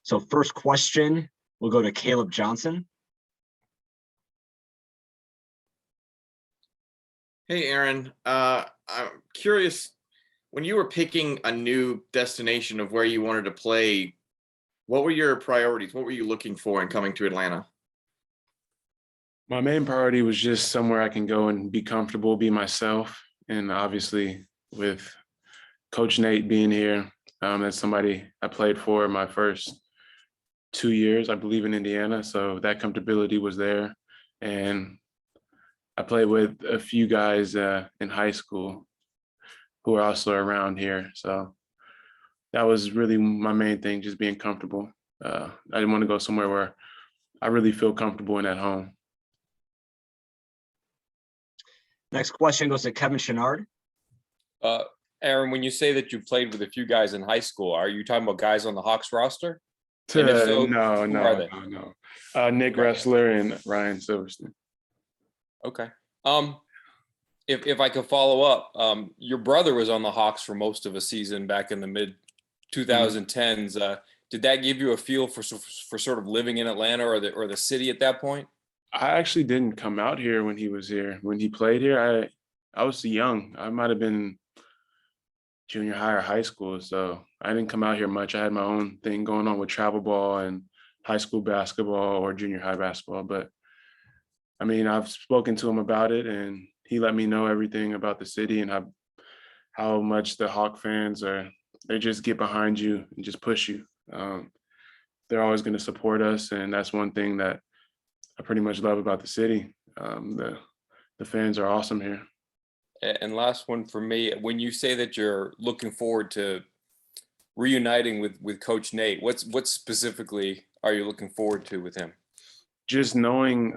So first question, we'll go to Caleb Johnson. Hey, Aaron. I'm curious, when you were picking a new destination of where you wanted to play, what were your priorities? What were you looking for in coming to Atlanta? My main priority was just somewhere I can go and be comfortable, be myself. And obviously with Coach Nate being here, that's somebody I played for my first 2 years, I believe, in Indiana. So that comfortability was there. And I played with a few guys in high school who are also around here. So that was really my main thing, just being comfortable. I didn't want to go somewhere where I really feel comfortable and at home. Next question goes to Kevin Chenard. Aaron, when you say that you played with a few guys in high school, are you talking about guys on the Hawks roster? And if so, No. Nick Ressler and Ryan Silverstein. Okay. If I could follow up, your brother was on the Hawks for most of a season back in the mid 2010s. Did that give you a feel for sort of living in Atlanta or the city at that point? I actually didn't come out here when he was here. When he played here, I was young. I might have been junior high or high school, so I didn't come out here much. I had my own thing going on with travel ball and high school basketball or junior high basketball. But I mean, I've spoken to him about it, and he let me know everything about the city and how much the Hawk fans they just get behind you and just push you. They're always going to support us, and that's one thing that I pretty much love about the city. The fans are awesome here. And last one for me, when you say that you're looking forward to reuniting with Coach Nate, what specifically are you looking forward to with him? Just knowing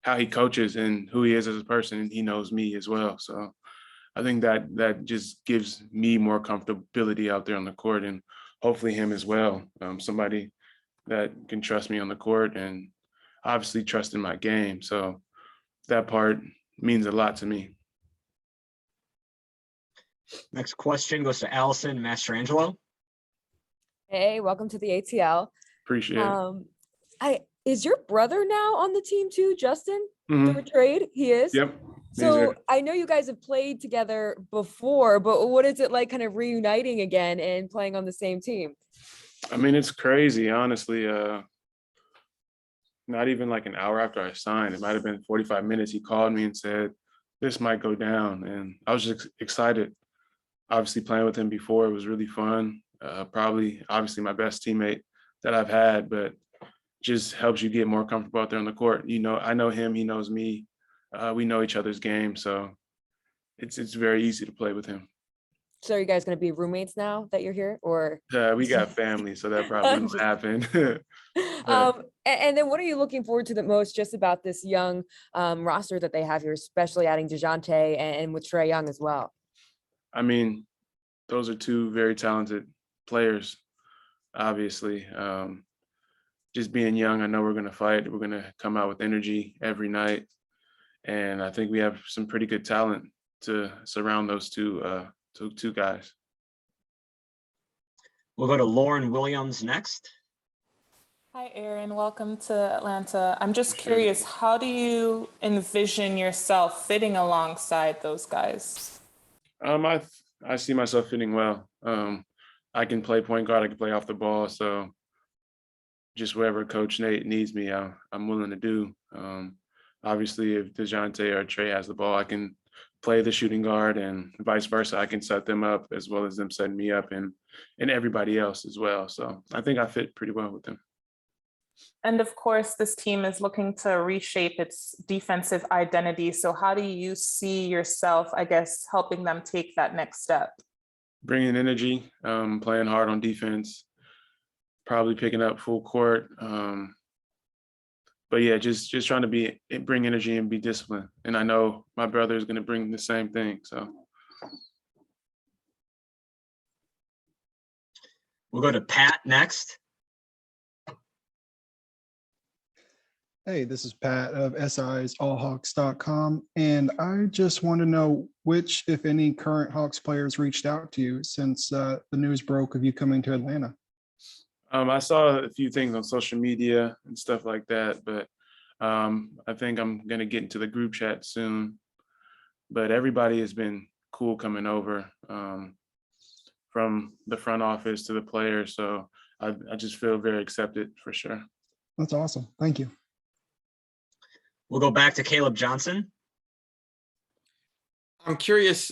how he coaches and who he is as a person, and he knows me as well. So I think that just gives me more comfortability out there on the court, and hopefully him as well. Somebody that can trust me on the court and obviously trust in my game. So that part means a lot to me. Next question goes to Allison Mastrangelo. Hey, welcome to the ATL. Appreciate it. Is your brother now on the team too, Justin? Mhm. Through trade? He is? Yep. So I know you guys have played together before, but what is it like kind of reuniting again and playing on the same team? I mean, it's crazy, honestly. Not even like an hour after I signed, it might have been 45 minutes. He called me and said, this might go down. And I was just excited. Obviously playing with him before, it was really fun. Obviously my best teammate that I've had, but just helps you get more comfortable out there on the court. You know, I know him, he knows me. We know each other's game. So it's very easy to play with him. So are you guys going to be roommates now that you're here, or? We got family, so that probably won't happen. And then what are you looking forward to the most just about this young roster that they have here, especially adding DeJounte and with Trae Young as well? I mean, those are two very talented players, obviously. Just being young, I know we're going to fight. We're going to come out with energy every night. And I think we have some pretty good talent to surround those two guys. We'll go to Lauren Williams next. Hi, Aaron. Welcome to Atlanta. I'm just curious, how do you envision yourself fitting alongside those guys? I see myself fitting well. I can play point guard. I can play off the ball. So just wherever Coach Nate needs me, I'm willing to do. Obviously, if DeJounte or Trae has the ball, I can play the shooting guard, and vice versa. I can set them up as well as them setting me up, and everybody else as well. So I think I fit pretty well with them. And of course, this team is looking to reshape its defensive identity. So how do you see yourself, I guess, helping them take that next step? Bringing energy, playing hard on defense, probably picking up full court. But yeah, just trying to bring energy and be disciplined. And I know my brother is going to bring the same thing. So we'll go to Pat next. Hey, this is Pat of SIsAllHawks.com, and I just want to know which, if any, current Hawks players reached out to you since the news broke of you coming to Atlanta. I saw a few things on social media and stuff like that, but I think I'm gonna get into the group chat soon. But everybody has been cool coming over, from the front office to the players. So I just feel very accepted for sure. That's awesome. Thank you. We'll go back to Caleb Johnson. I'm curious,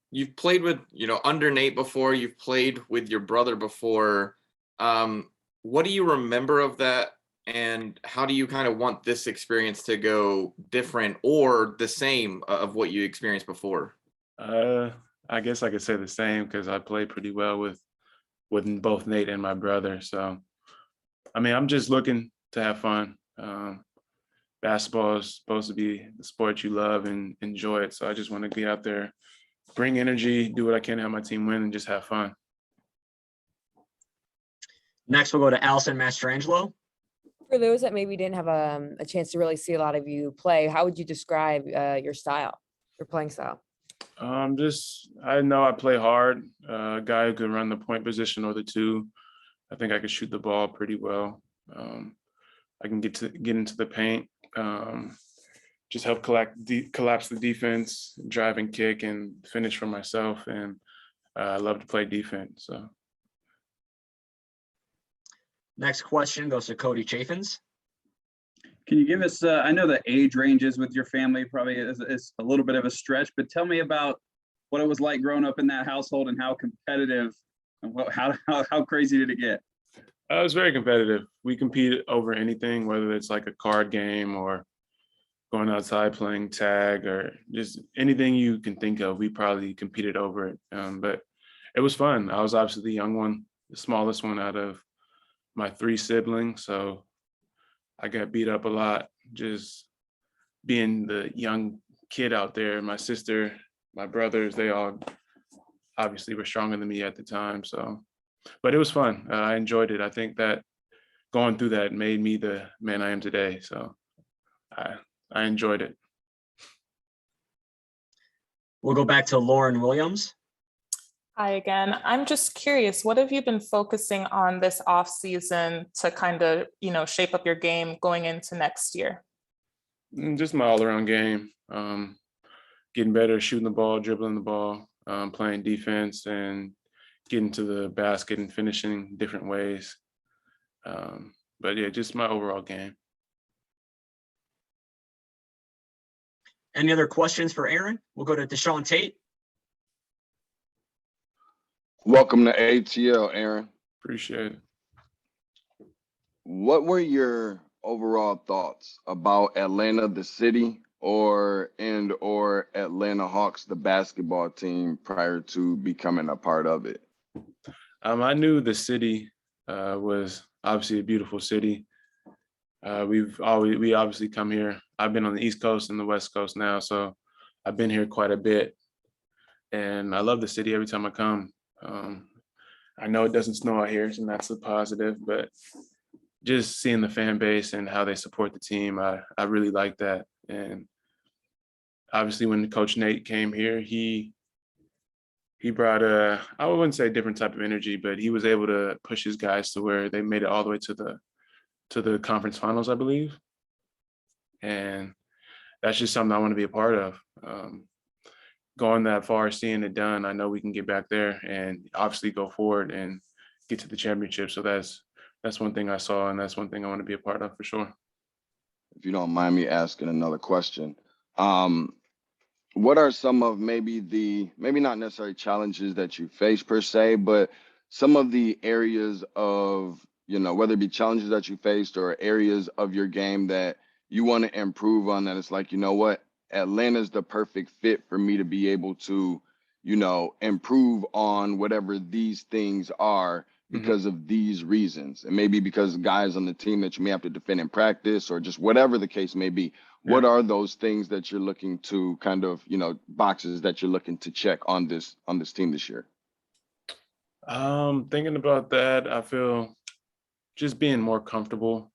you've played with, under Nate before, you've played with your brother before. What do you remember of that? And how do you kind of want this experience to go different or the same of what you experienced before? I guess I could say the same because I played pretty well with both Nate and my brother. So, I mean, I'm just looking to have fun. Basketball is supposed to be the sport you love and enjoy it. So I just want to get out there, bring energy, do what I can to help my team win, and just have fun. Next, we'll go to Allison Mastrangelo. For those that maybe didn't have a chance to really see a lot of you play, how would you describe your style, your playing style? I know I play hard. A guy who can run the point position or the two. I think I can shoot the ball pretty well. I can get into the paint. Just help collapse the defense, drive and kick, and finish for myself. And I love to play defense. So. Next question goes to Cody Chaffins. Can you give us, I know the age ranges with your family probably is a little bit of a stretch, but tell me about what it was like growing up in that household and how competitive and how crazy did it get? It was very competitive. We compete over anything, whether it's like a card game or going outside playing tag or just anything you can think of. We probably competed over it, but it was fun. I was obviously the young one, the smallest one out of my 3 siblings. So I got beat up a lot just being the young kid out there. My sister, my brothers, they all obviously were stronger than me at the time. So, but it was fun. I enjoyed it. I think that going through that made me the man I am today. So I enjoyed it. We'll go back to Lauren Williams. Hi again. I'm just curious, what have you been focusing on this off season to kind of, shape up your game going into next year? Just my all-around game. Getting better, shooting the ball, dribbling the ball, playing defense, and getting to the basket and finishing different ways. But yeah, just my overall game. Any other questions for Aaron? We'll go to Deshaun Tate. Welcome to ATL, Aaron. Appreciate it. What were your overall thoughts about Atlanta, the city, or Atlanta Hawks, the basketball team, prior to becoming a part of it? I knew the city was obviously a beautiful city. We obviously come here. I've been on the East Coast and the West Coast now, so I've been here quite a bit, and I love the city every time I come. I know it doesn't snow out here, and that's a positive, but just seeing the fan base and how they support the team, I really like that. And obviously when Coach Nate came here, he brought I wouldn't say a different type of energy, but he was able to push his guys to where they made it all the way to the conference finals, I believe. And that's just something I want to be a part of. Going that far, seeing it done, I know we can get back there and obviously go forward and get to the championship. So that's one thing I saw, and that's one thing I want to be a part of for sure. If you don't mind me asking another question, what are some of maybe not necessarily challenges that you face per se, but some of the areas of, whether it be challenges that you faced or areas of your game that you want to improve on, that it's like, you know what, Atlanta's the perfect fit for me to be able to, improve on whatever these things are because of these reasons. And maybe because guys on the team that you may have to defend in practice or just whatever the case may be. Yeah. What are those things that you're looking to kind of, boxes that you're looking to check on this team this year? Thinking about that, I feel just being more comfortable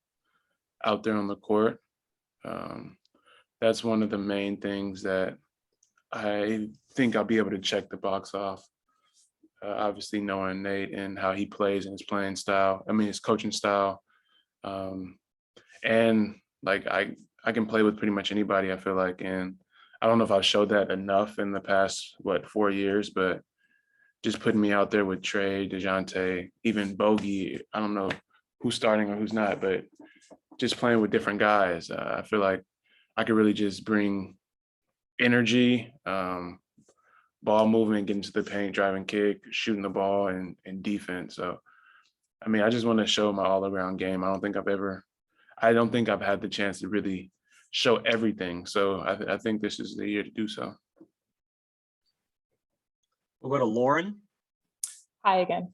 out there on the court. That's one of the main things that I think I'll be able to check the box off. obviously knowing Nate and how he plays and his playing style. I mean, his coaching style. And like I can play with pretty much anybody, I feel like. And I don't know if I've showed that enough in the past, 4 years, but just putting me out there with Trey, DeJounte, even Bogey. I don't know who's starting or who's not, but just playing with different guys. I feel like I could really just bring energy, ball movement, getting to the paint, driving kick, shooting the ball, and defense. So, I mean, I just want to show my all-around game. I don't think I've had the chance to really show everything. So I think this is the year to do so. We'll go to Lauren. Hi again.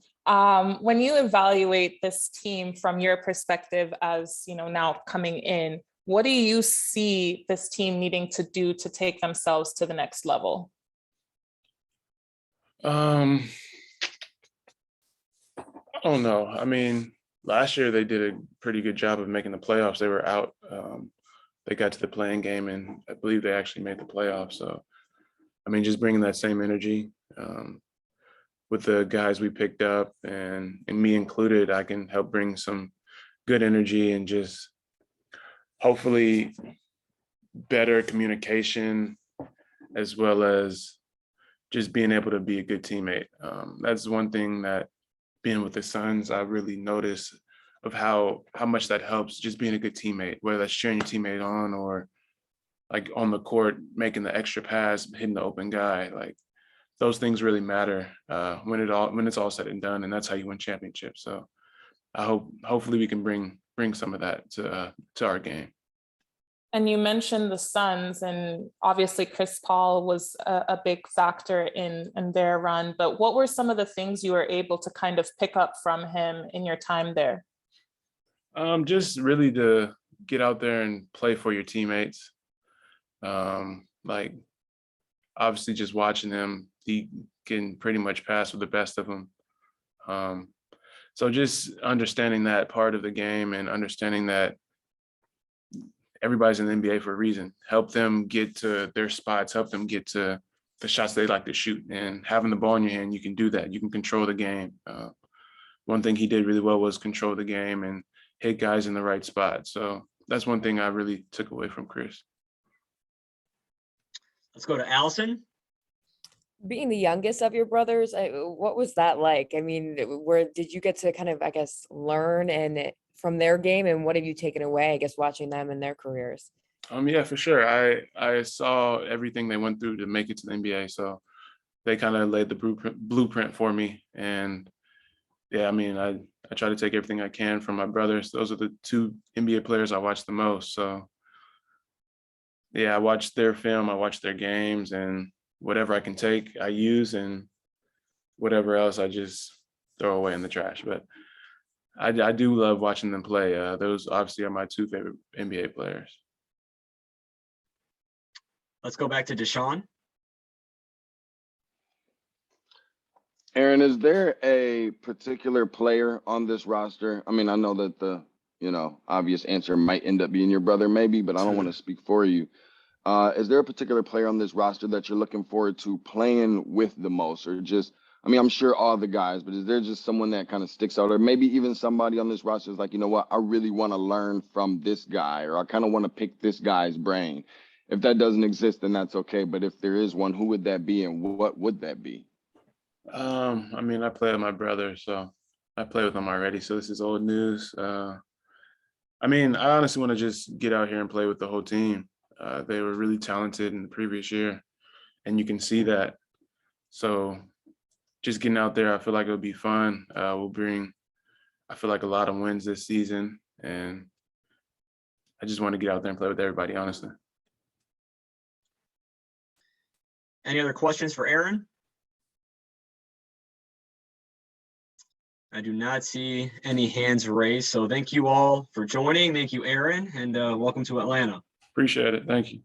When you evaluate this team from your perspective as, now coming in, what do you see this team needing to do to take themselves to the next level? I don't know. I mean, last year they did a pretty good job of making the playoffs. They were out. They got to the playing game, and I believe they actually made the playoffs. So, I mean, just bringing that same energy with the guys we picked up, and me included, I can help bring some good energy and just hopefully better communication, as well as just being able to be a good teammate. That's one thing that being with the Suns, I really noticed of how much that helps, just being a good teammate, whether that's cheering your teammate on or like on the court, making the extra pass, hitting the open guy. Like those things really matter when it's all said and done, and that's how you win championships. So hopefully we can bring some of that to our game. And you mentioned the Suns, and obviously Chris Paul was a big factor in their run, but what were some of the things you were able to kind of pick up from him in your time there? Just really to get out there and play for your teammates. Like obviously just watching him, he can pretty much pass with the best of them. So just understanding that part of the game and understanding that everybody's in the NBA for a reason. Help them get to their spots, help them get to the shots they like to shoot. And having the ball in your hand, you can do that. You can control the game. One thing he did really well was control the game and hit guys in the right spot. So that's one thing I really took away from Chris. Let's go to Allison. Being the youngest of your brothers, what was that like? I mean, where did you get to kind of, I guess, learn from their game, and what have you taken away, I guess, watching them in their careers? Yeah, for sure. I saw everything they went through to make it to the NBA. So they kind of laid the blueprint for me. And yeah, I mean, I try to take everything I can from my brothers. Those are the two NBA players I watch the most. So yeah, I watch their film, I watch their games, and whatever I can take, I use, and whatever else I just throw away in the trash. But I do love watching them play. Those obviously are my two favorite NBA players. Let's go back to Deshaun. Aaron, is there a particular player on this roster? I mean, I know that the, obvious answer might end up being your brother maybe, but I don't want to speak for you. Is there a particular player on this roster that you're looking forward to playing with the most, or just, I mean, I'm sure all the guys, but is there just someone that kind of sticks out, or maybe even somebody on this roster is like, you know what, I really want to learn from this guy, or I kind of want to pick this guy's brain? If that doesn't exist, then that's okay. But if there is one, who would that be, and what would that be? I mean, I play with my brother, so I play with him already. So this is old news. I mean, I honestly want to just get out here and play with the whole team. They were really talented in the previous year, and you can see that. So just getting out there, I feel like it'll be fun. We'll bring, I feel like, a lot of wins this season, and I just want to get out there and play with everybody, honestly. Any other questions for Aaron? I do not see any hands raised. So thank you all for joining. Thank you, Aaron, and welcome to Atlanta. Appreciate it. Thank you.